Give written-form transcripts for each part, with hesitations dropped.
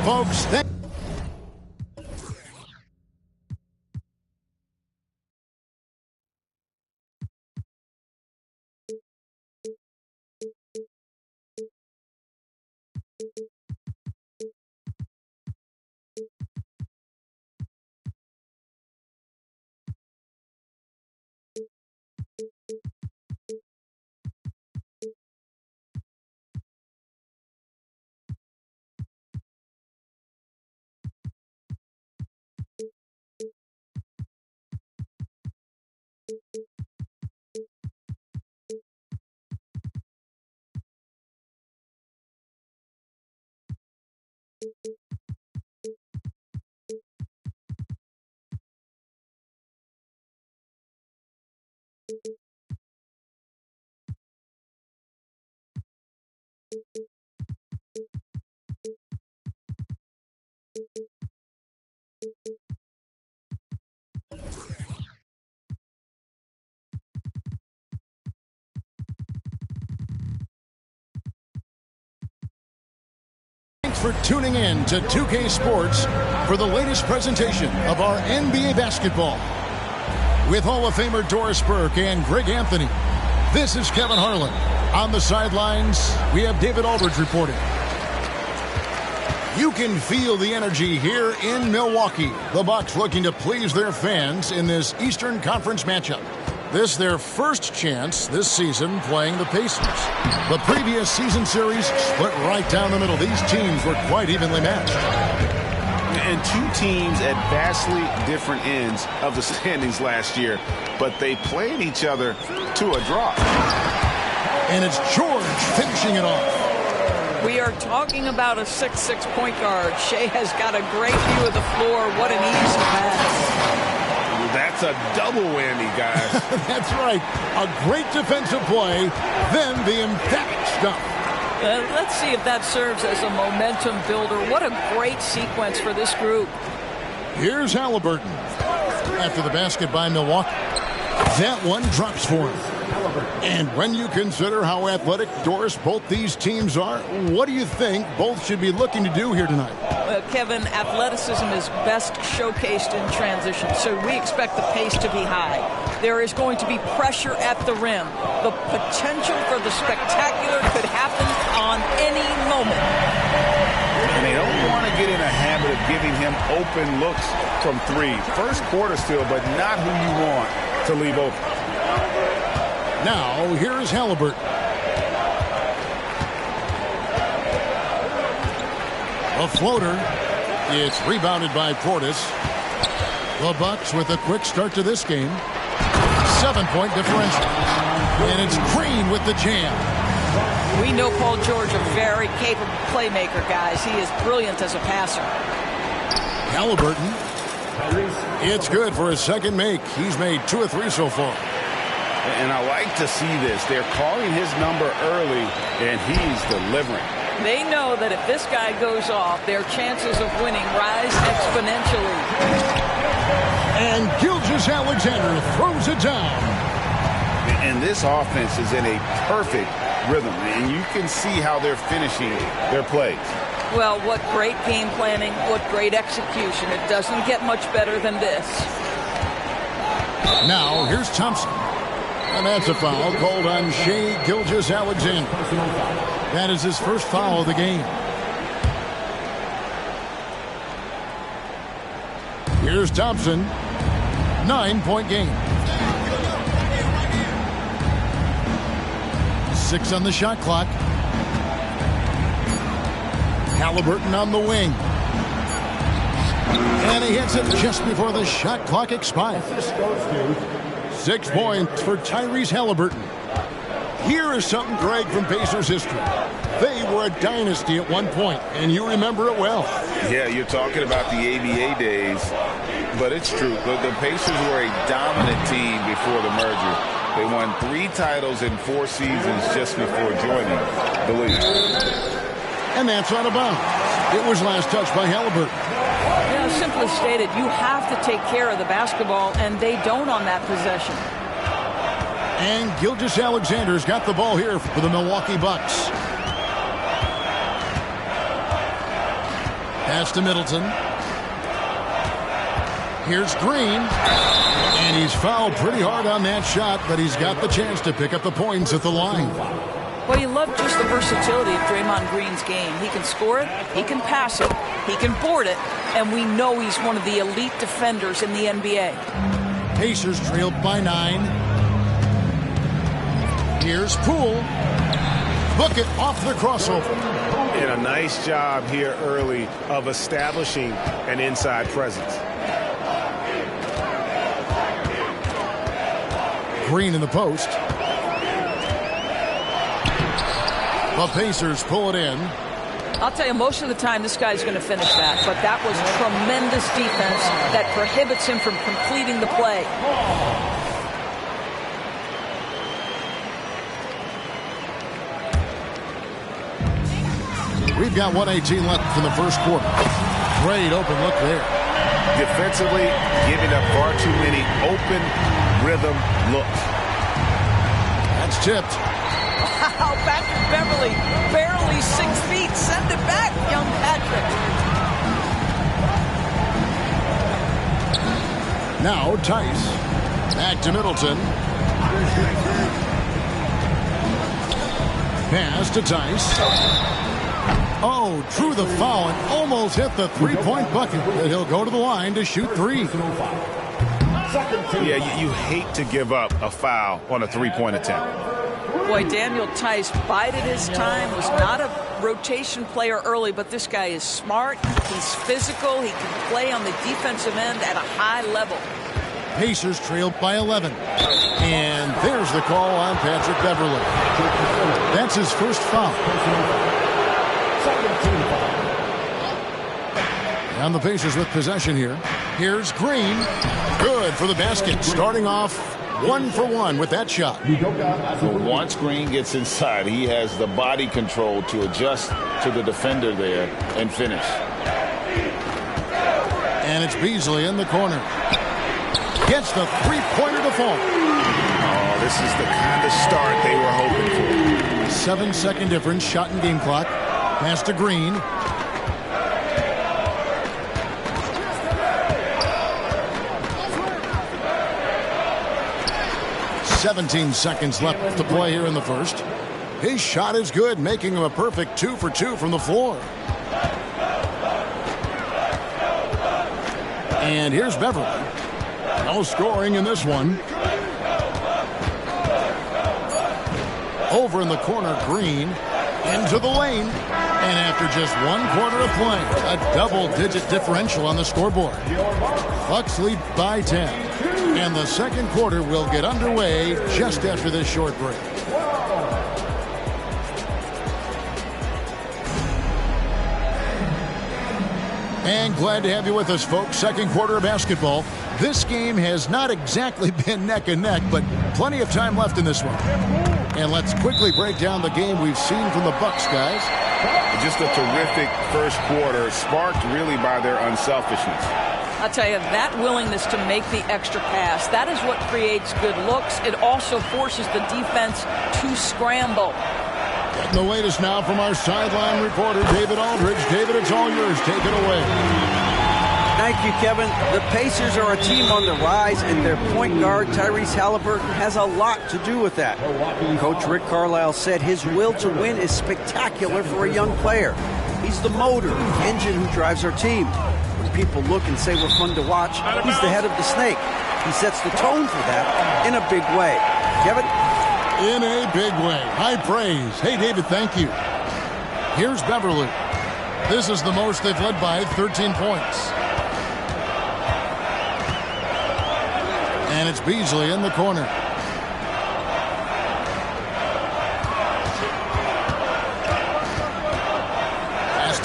Folks, thanks for tuning in to 2K Sports for the latest presentation of our NBA basketball. With Hall of Famer Doris Burke and Greg Anthony, this is Kevin Harlan. On the sidelines, we have David Aldridge reporting. You can feel the energy here in Milwaukee. The Bucks looking to please their fans in this Eastern Conference matchup. This their first chance this season playing the Pacers. The previous season series split right down the middle. These teams were quite evenly matched. And two teams at vastly different ends of the standings last year, but they played each other to a draw. And it's George finishing it off. We are talking about a 6'6" point guard. Shea has got a great view of the floor. What an easy pass. That's a double whammy, guys. That's right. A great defensive play, then the emphatic stuff. Let's see if that serves as a momentum builder. What a great sequence for this group. Here's Halliburton. After the basket by Milwaukee. That one drops for him. And when you consider how athletic, Doris, both these teams are, what do you think both should be looking to do here tonight? Kevin, athleticism is best showcased in transition, so we expect the pace to be high. There is going to be pressure at the rim. The potential for the spectacular could happen on any moment. And they don't want to get in a habit of giving him open looks from three. First quarter still, but not who you want to leave open. Now, here's Halliburton. A floater. It's rebounded by Portis. The Bucks with a quick start to this game. 7-point differential. And it's Green with the jam. We know Paul George, a very capable playmaker, guys. He is brilliant as a passer. Halliburton. It's good for his second make. He's made 2 of 3 so far. And I like to see this. They're calling his number early, and he's delivering. They know that if this guy goes off, their chances of winning rise exponentially. And Gilgeous-Alexander throws it down. And this offense is in a perfect rhythm, and you can see how they're finishing their plays. Well, what great game planning, what great execution. It doesn't get much better than this. Now, here's Thompson. And that's a foul called on Shea Gilgeous-Alexander. That is his first foul of the game. Here's Thompson. 9-point game. 6 on the shot clock. Halliburton on the wing. And he hits it just before the shot clock expires. 6 points for Tyrese Halliburton. Here is something, Greg, from Pacers history. They were a dynasty at one point, and you remember it well. Yeah, you're talking about the ABA days, but it's true. The Pacers were a dominant team before the merger. They won 3 titles in 4 seasons just before joining the league. And that's out of bounds. It was last touched by Halliburton. Simply stated, you have to take care of the basketball, and they don't on that possession. And Gilgeous-Alexander's got the ball here for the Milwaukee Bucks. Pass to Middleton. Here's Green. And he's fouled pretty hard on that shot, but he's got the chance to pick up the points at the line. Well, you love just the versatility of Draymond Green's game. He can score it, he can pass it, he can board it, and we know he's one of the elite defenders in the NBA. Pacers trailed by 9. Here's Poole. Book it off the crossover. And a nice job here early of establishing an inside presence. Green in the post. The Pacers pull it in. I'll tell you, most of the time this guy's going to finish that, but that was tremendous defense that prohibits him from completing the play. We've got 1:18 left in the first quarter. Great open look there. Defensively, giving up far too many open rhythm looks. That's tipped. Wow, Patrick Beverly, barely 6 feet. Send it back, young Patrick. Now Tice. Back to Middleton. Pass to Tice. Oh, drew the foul and almost hit the three-point bucket. But he'll go to the line to shoot 3. Yeah, you hate to give up a foul on a 3-point attempt. Boy, Daniel Tice bided his time, was not a rotation player early, but this guy is smart, he's physical, he can play on the defensive end at a high level. Pacers trailed by 11. And there's the call on Patrick Beverly. That's his first foul. And the Pacers with possession here. Here's Green. Good for the basket. Starting off 1 for 1 with that shot. Well, once Green gets inside, he has the body control to adjust to the defender there and finish. And it's Beasley in the corner. Gets the three-pointer to fall. Oh, this is the kind of start they were hoping for. 7-second difference, shot and game clock. Pass to Green. "17 seconds left to play here in the first. His shot is good, making him a perfect 2 for 2 from the floor. And here's Beverly. No scoring in this one. Over in the corner, Green. Into the lane. And after just 1 quarter of play, a double-digit differential on the scoreboard. Bucks lead by 10. And the second quarter will get underway just after this short break. And glad to have you with us, folks. Second quarter of basketball. This game has not exactly been neck and neck, but plenty of time left in this one. And let's quickly break down the game we've seen from the Bucks, guys. Just a terrific first quarter, sparked really by their unselfishness. I'll tell you, that willingness to make the extra pass, that is what creates good looks. It also forces the defense to scramble. Getting the latest now from our sideline reporter, David Aldridge. David, it's all yours. Take it away. Thank you, Kevin. The Pacers are a team on the rise, and their point guard, Tyrese Halliburton, has a lot to do with that. Coach Rick Carlisle said his will to win is spectacular for a young player. He's the motor, the engine who drives our team. When people look and say we're fun to watch, he's the head of the snake. He sets the tone for that in a big way. Kevin? In a big way. High praise. Hey, David, thank you. Here's Beverly. This is the most they've led by 13 points. And it's Beasley in the corner.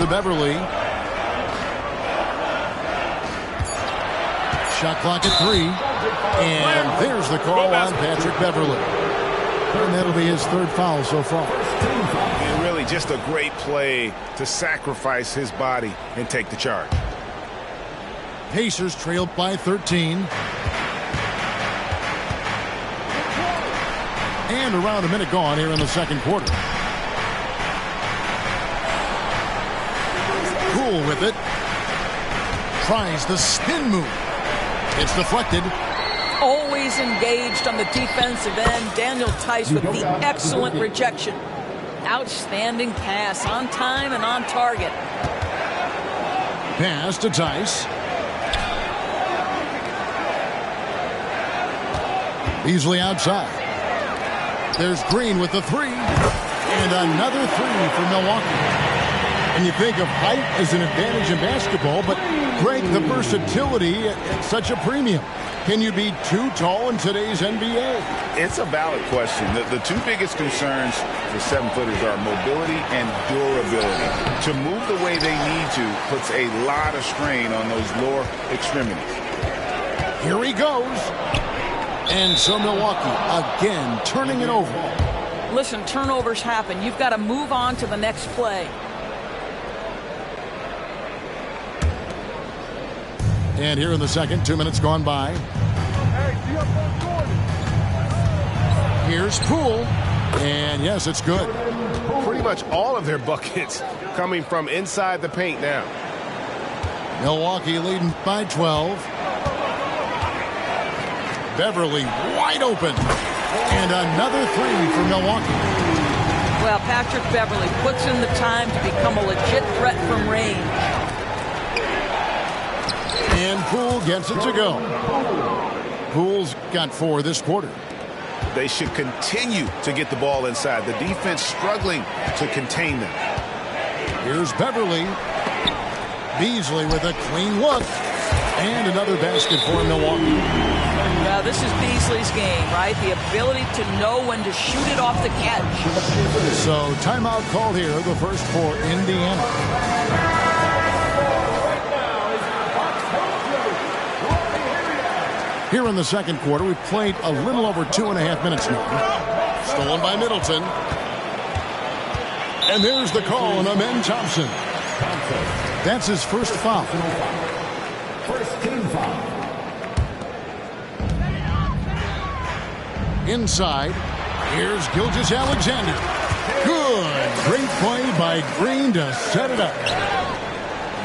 to Beverly. Shot clock at 3. And there's the call on Patrick Beverly. And that'll be his 3rd foul so far. And really just a great play to sacrifice his body and take the charge. Pacers trailed by 13. And around a minute gone here in the 2nd quarter. Poole with it. Tries the spin move. It's deflected. Always engaged on the defensive end. Daniel Theis with the excellent rejection. Outstanding pass on time and on target. Pass to Theis. Beasley outside. There's Green with the 3. And another 3 for Milwaukee. And you think of height as an advantage in basketball, but Greg, the versatility at such a premium. Can you be too tall in today's NBA? It's a valid question. The 2 biggest concerns for 7-footers are mobility and durability. To move the way they need to puts a lot of strain on those lower extremities. Here he goes. And so Milwaukee again turning it over. Listen, turnovers happen. You've got to move on to the next play. And here in the 2nd, 2 minutes gone by. Here's Poole. And yes, it's good. Pretty much all of their buckets coming from inside the paint now. Milwaukee leading by 12. Beverly wide open. And another 3 for Milwaukee. Well, Patrick Beverly puts in the time to become a legit threat from range. And Poole gets it to go. Poole's got 4 this quarter. They should continue to get the ball inside. The defense struggling to contain them. Here's Beverly. Beasley with a clean look. And another basket for Milwaukee. Now, this is Beasley's game, right? The ability to know when to shoot it off the catch. So timeout called here, the first for Indiana. Here in the 2nd quarter, we've played a little over 2.5 minutes now. Stolen by Middleton. And there's the call on Amen Thompson. That's his first foul. First team foul. Inside, here's Gilgeous-Alexander. Good. Great play by Green to set it up.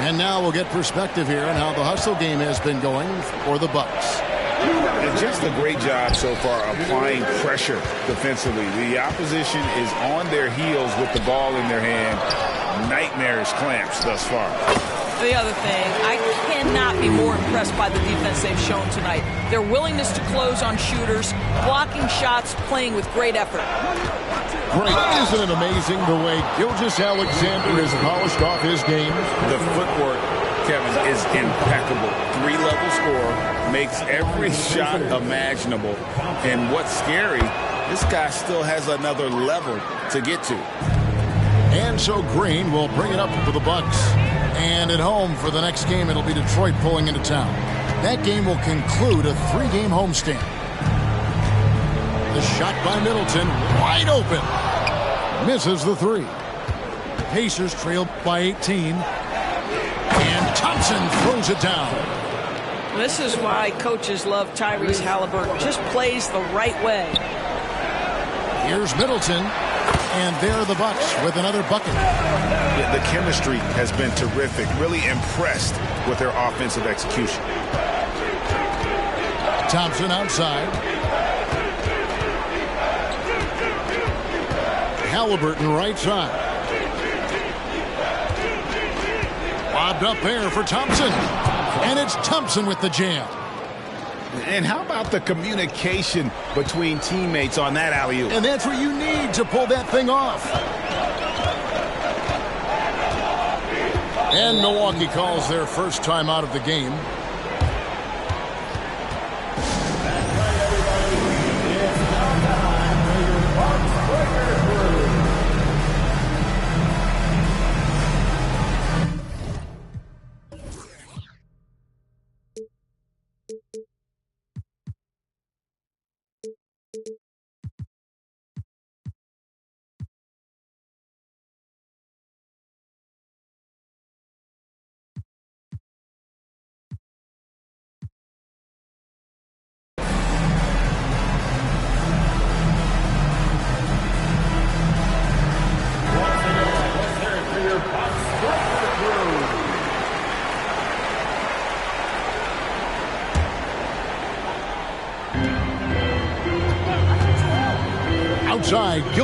And now we'll get perspective here on how the hustle game has been going for the Bucks. And just a great job so far applying pressure defensively. The opposition is on their heels with the ball in their hand. Nightmarish clamps thus far. The other thing, I cannot be more impressed by the defense they've shown tonight. Their willingness to close on shooters, blocking shots, playing with great effort. Great. Isn't it amazing the way Gilgeous-Alexander has polished off his game? The footwork, Kevin, is impeccable. 3-level score, makes every shot imaginable. And what's scary, this guy still has another level to get to. And so Green will bring it up for the Bucks. And at home for the next game, it'll be Detroit pulling into town. That game will conclude a 3-game homestand. The shot by Middleton, wide open. Misses the 3. Pacers trail by 18. And Thompson throws it down. This is why coaches love Tyrese Haliburton. Just plays the right way. Here's Middleton. And there are the Bucks with another bucket. Yeah, the chemistry has been terrific. Really impressed with their offensive execution. Thompson outside. Haliburton right side. Lobbed up there for Thompson. And it's Thompson with the jam. And how about the communication between teammates on that alley-oop? And that's what you need to pull that thing off. And Milwaukee calls their first time out of the game.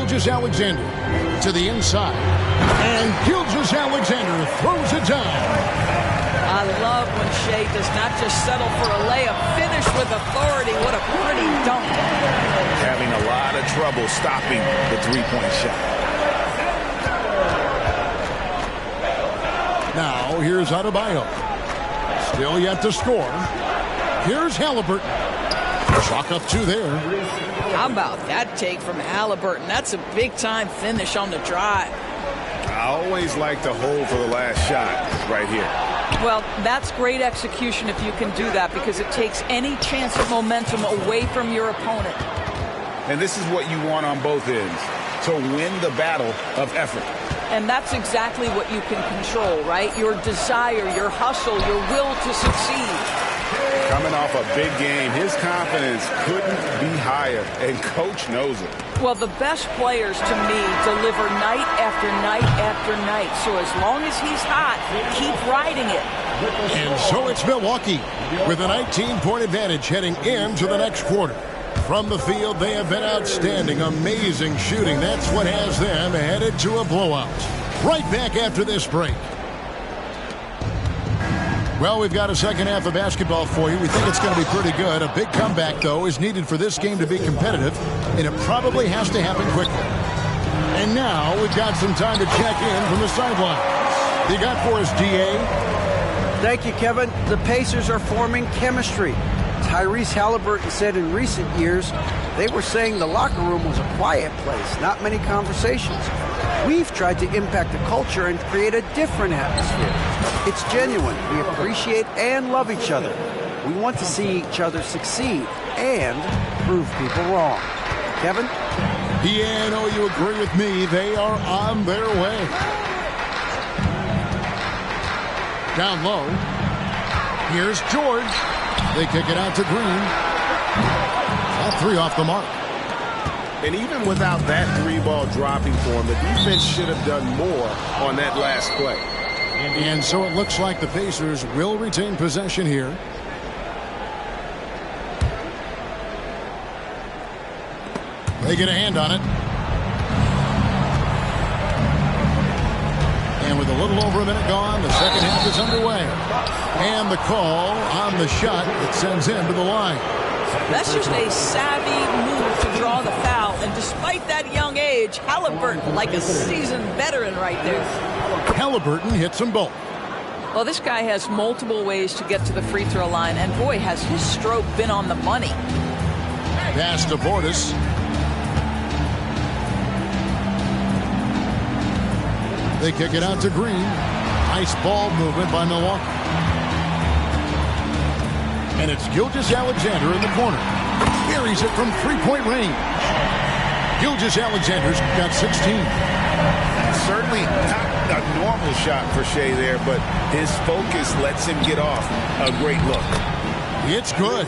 Gilgeous-Alexander to the inside. And Gilgeous-Alexander throws it down. I love when Shea does not just settle for a layup, finish with authority. What a pretty dunk. Having a lot of trouble stopping the three-point shot. Now, here's Adebayo. Still yet to score. Here's Halliburton. Chalk up two there. How about that take from Halliburton? That's a big-time finish on the drive. I always like to hold for the last shot right here. Well, that's great execution if you can do that, because it takes any chance of momentum away from your opponent. And this is what you want on both ends, to win the battle of effort. And that's exactly what you can control, right? Your desire, your hustle, your will to succeed. Coming off a big game, his confidence couldn't be higher, and Coach knows it. Well, the best players, to me, deliver night after night after night. So as long as he's hot, keep riding it. And so it's Milwaukee with a 19-point advantage heading into the next quarter. From the field, they have been outstanding. Amazing shooting. That's what has them headed to a blowout. Right back after this break. Well, we've got a second half of basketball for you. We think it's going to be pretty good. A big comeback, though, is needed for this game to be competitive, and it probably has to happen quickly. And now we've got some time to check in from the sidelines. You got for us, D.A.? Thank you, Kevin. The Pacers are forming chemistry. Tyrese Halliburton said in recent years they were saying the locker room was a quiet place, not many conversations. We've tried to impact the culture and create a different atmosphere. It's genuine. We appreciate and love each other. We want to see each other succeed and prove people wrong. Kevin? Yeah, I know you agree with me. They are on their way. Down low. Here's George. They kick it out to Green. That three off the mark. And even without that three-ball dropping for him, the defense should have done more on that last play. And so it looks like the Pacers will retain possession here. They get a hand on it. And with a little over a minute gone, the second half is underway. And the call on the shot that sends him to the line. That's just a savvy move to draw the foul. And despite that young age, Halliburton, like a seasoned veteran right there. Halliburton hits them both. Well, this guy has multiple ways to get to the free throw line. And boy, has his stroke been on the money. Pass to Portis. They kick it out to Green. Nice ball movement by Milwaukee. And it's Gilgeous-Alexander in the corner. Buries it from three-point range. Gilgeous-Alexander's got 16. Certainly not a normal shot for Shea there, but his focus lets him get off a great look. It's good.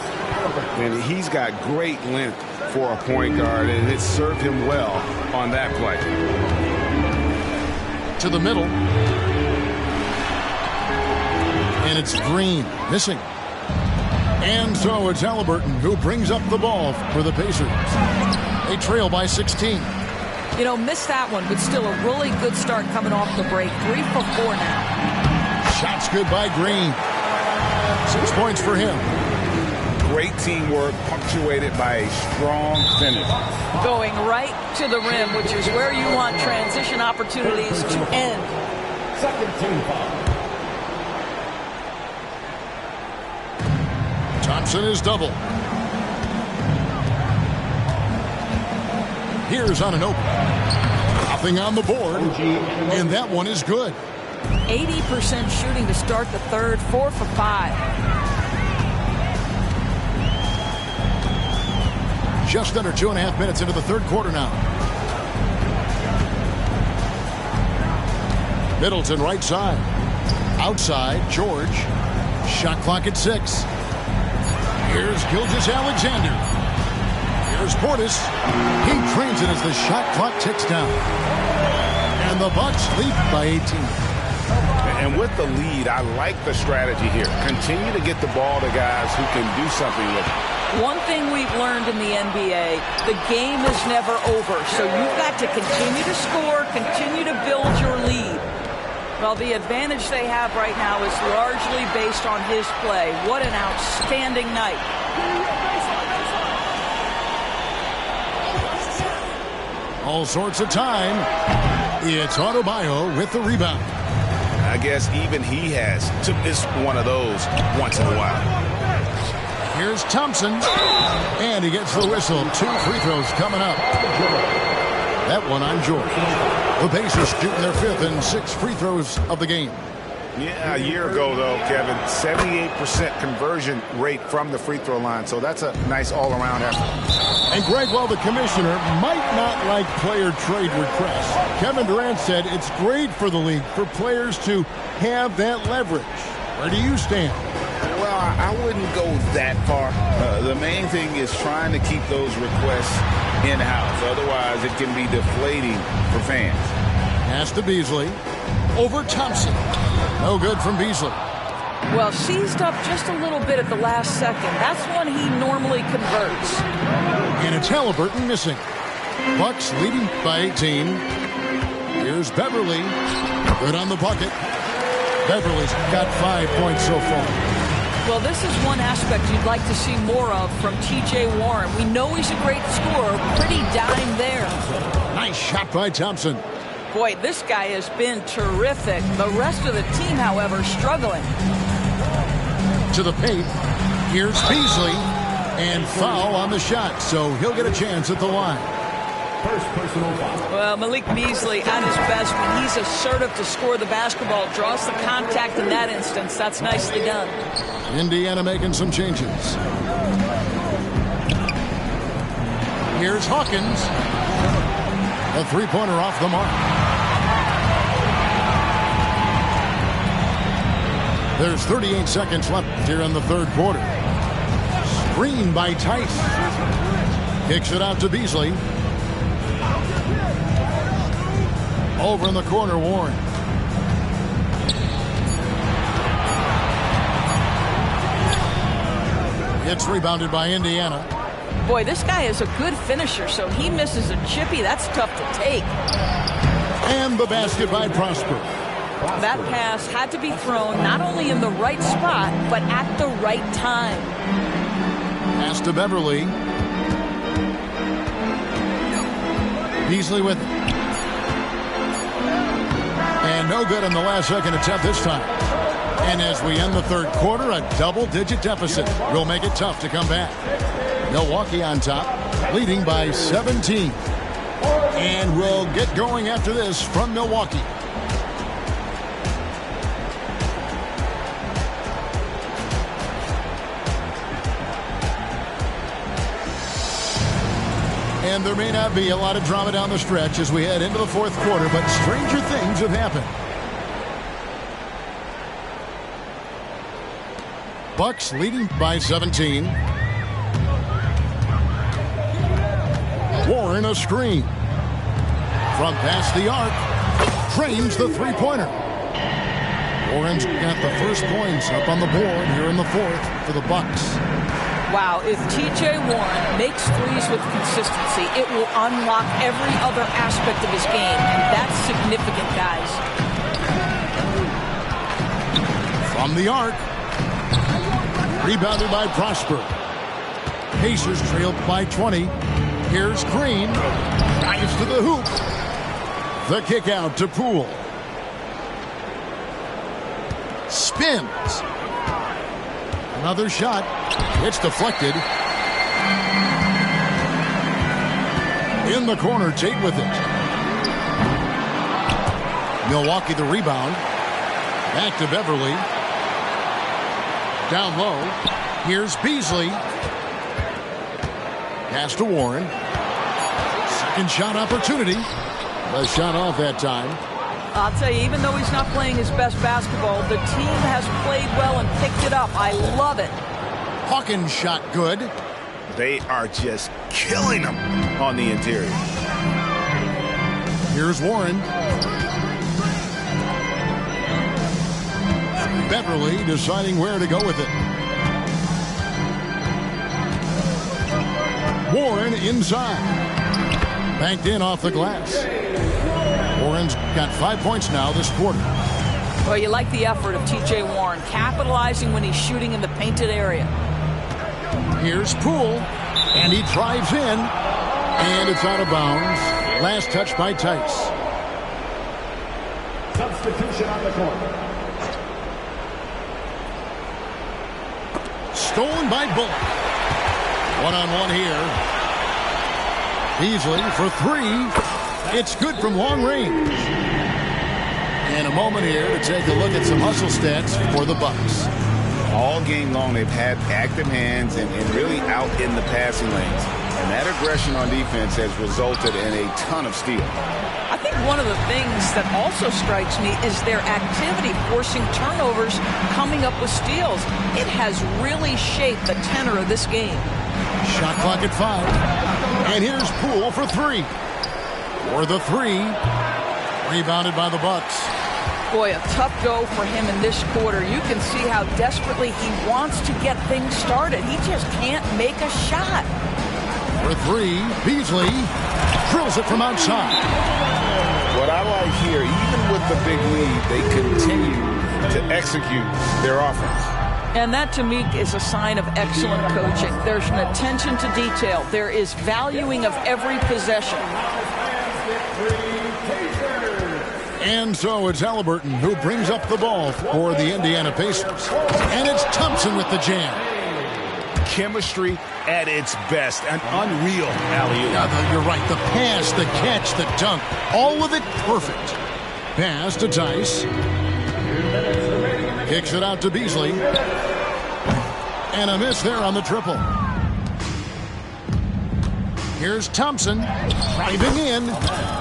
And he's got great length for a point guard, and it served him well on that play. To the middle. And it's Green missing. And so it's Halliburton who brings up the ball for the Pacers. They trail by 16. You know, missed that one, but still a really good start coming off the break. 3 for 4 now. Shots good by Green. 6 points for him. Great teamwork punctuated by a strong finish. Going right to the rim, which is where you want transition opportunities to end. Second team foul. Thompson is double. Here's on an open. Nothing on the board. And that one is good. 80% shooting to start the third. 4 for 5. Just under 2.5 minutes into the third quarter now. Middleton right side. Outside, George. Shot clock at 6. Here's Gilgeous-Alexander. Here's Portis. He trains it as the shot clock ticks down. And the Bucks lead by 18. And with the lead, I like the strategy here. Continue to get the ball to guys who can do something with it. One thing we've learned in the NBA, the game is never over. So you've got to continue to score, continue to build your lead. Well, the advantage they have right now is largely based on his play. What an outstanding night. All sorts of time. It's Adebayo with the rebound. I guess even he has to miss one of those once in a while. Here's Thompson, and he gets the whistle. 2 free throws coming up. That one on George. The Pacers shooting their 5th and 6 free throws of the game. Yeah, a year ago, though, Kevin, 78% conversion rate from the free throw line, so that's a nice all-around effort. And Greg, while the commissioner might not like player trade requests, Kevin Durant said it's great for the league for players to have that leverage. Where do you stand? Well, I wouldn't go that far. The main thing is trying to keep those requests in-house. Otherwise, it can be deflating for fans. Pass to Beasley. Over Thompson. No good from Beasley. Well, seized up just a little bit at the last second. That's when he normally converts. And it's Halliburton missing. Bucks leading by 18. Here's Beverly. Good on the bucket. Beverly's got 5 points so far. Well, this is one aspect you'd like to see more of from T.J. Warren. We know he's a great scorer. Pretty dime there. Nice shot by Thompson. Boy, this guy has been terrific. The rest of the team, however, struggling. To the paint. Here's Beasley. And foul on the shot, so he'll get a chance at the line. First personal foul. Well, Malik Beasley at his best when he's assertive to score the basketball, draws the contact in that instance. That's nicely done. Indiana making some changes. Here's Hawkins. A three-pointer off the mark. There's 38 seconds left here in the third quarter. Screen by Tice. Kicks it out to Beasley. Over in the corner, Warren. It's rebounded by Indiana. Boy, this guy is a good finisher, so he misses a chippy. That's tough to take. And the basket by Prosper. That pass had to be thrown not only in the right spot, but at the right time. Pass to Beverly. Beasley with it. And no good on the last second attempt this time. And as we end the third quarter, a double-digit deficit will make it tough to come back. Milwaukee on top, leading by 17. And we'll get going after this from Milwaukee. And there may not be a lot of drama down the stretch as we head into the fourth quarter, but stranger things have happened. Bucks leading by 17. Warren a screen. From past the arc. Trains the three-pointer. Warren's got the first points up on the board here in the fourth for the Bucks. Wow, if T.J. Warren makes threes with consistency, it will unlock every other aspect of his game, and that's significant, guys. From the arc. Rebounded by Prosper. Pacers trailed by 20. Here's Green. Drives to the hoop. The kick out to Poole. Spins. Another shot. It's deflected. In the corner, Tate with it. Milwaukee the rebound. Back to Beverly. Down low. Here's Beasley. Pass to Warren. Second shot opportunity. The shot off that time. I'll tell you, even though he's not playing his best basketball, the team has played well and picked it up. I love it. Hawkins shot good. They are just killing them on the interior. Here's Warren. Beverly deciding where to go with it. Warren inside. Banked in off the glass. Warren's got 5 points now this quarter. Well, you like the effort of T.J. Warren, capitalizing when he's shooting in the painted area. Here's Poole, and he drives in, and it's out of bounds. Last touch by Tice. Substitution on the court. Stolen by Bullock. One-on-one here. Beasley for three. It's good from long range. And a moment here to take a look at some hustle stats for the Bucks. All game long, they've had active hands and really out in the passing lanes. And that aggression on defense has resulted in a ton of steals. I think one of the things that also strikes me is their activity forcing turnovers, coming up with steals. It has really shaped the tenor of this game. Shot clock at 5. And here's Poole for three. For the three. Rebounded by the Bucks. Boy, a tough go for him in this quarter. You can see how desperately he wants to get things started. He just can't make a shot. For three, Beasley drills it from outside. What I like here, even with the big lead, they continue to execute their offense. And that, to me, is a sign of excellent coaching. There's an attention to detail. There is valuing of every possession. And so it's Halliburton who brings up the ball for the Indiana Pacers. And it's Thompson with the jam. Chemistry at its best. An unreal alley-oop. Yeah, you're right. The pass, the catch, the dunk. All of it perfect. Pass to Tice. Kicks it out to Beasley. And a miss there on the triple. Here's Thompson driving in.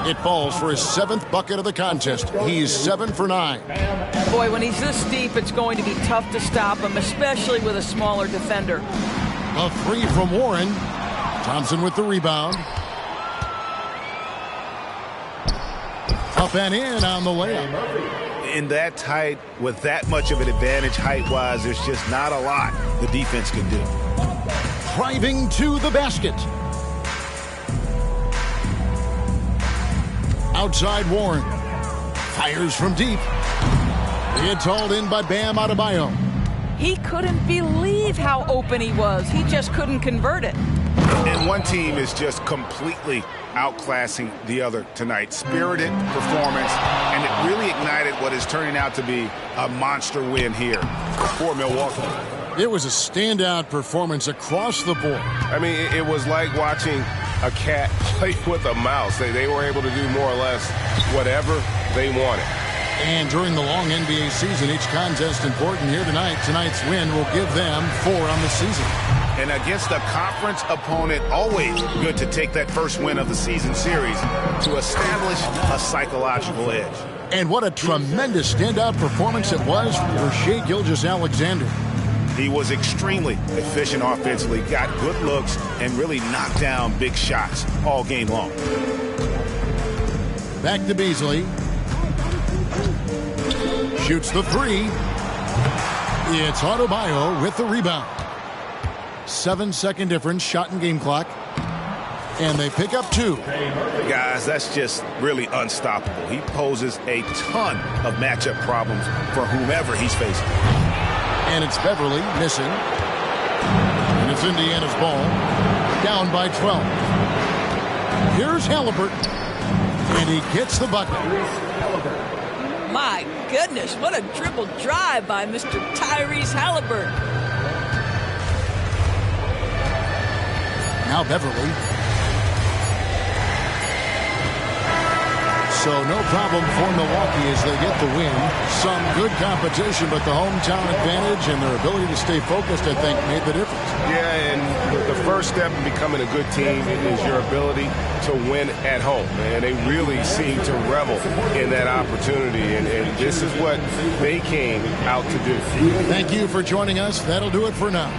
It falls for his 7th bucket of the contest. He's 7 for 9. Boy, when he's this deep, it's going to be tough to stop him, especially with a smaller defender. A three from Warren. Thompson with the rebound. Up and in on the layup. In that tight, with that much of an advantage height-wise, there's just not a lot the defense can do. Driving to the basket. Outside Warren. Fires from deep. It's hauled in by Bam Adebayo. He couldn't believe how open he was. He just couldn't convert it. And one team is just completely outclassing the other tonight. Spirited performance, and it really ignited what is turning out to be a monster win here for Milwaukee. It was a standout performance across the board. I mean, it was like watching a cat play with a mouse. They were able to do more or less whatever they wanted. And during the long NBA season, each contest important here tonight. Tonight's win will give them 4 on the season. And against a conference opponent, always good to take that first win of the season series to establish a psychological edge. And what a tremendous standout performance it was for Shai Gilgeous-Alexander. He was extremely efficient offensively, got good looks, and really knocked down big shots all game long. Back to Beasley. Shoots the three. It's Adebayo with the rebound. 7-second difference, shot and game clock. And they pick up 2. Guys, that's just really unstoppable. He poses a ton of matchup problems for whomever he's facing. And it's Beverly missing. And it's Indiana's ball. Down by 12. Here's Halliburton. And he gets the bucket. My goodness, what a dribble drive by Mr. Tyrese Halliburton. Now Beverly. So no problem for Milwaukee as they get the win. Some good competition, but the hometown advantage and their ability to stay focused, I think, made the difference. Yeah, and the first step in becoming a good team is your ability to win at home. And they really seem to revel in that opportunity, and this is what they came out to do. Thank you for joining us. That'll do it for now.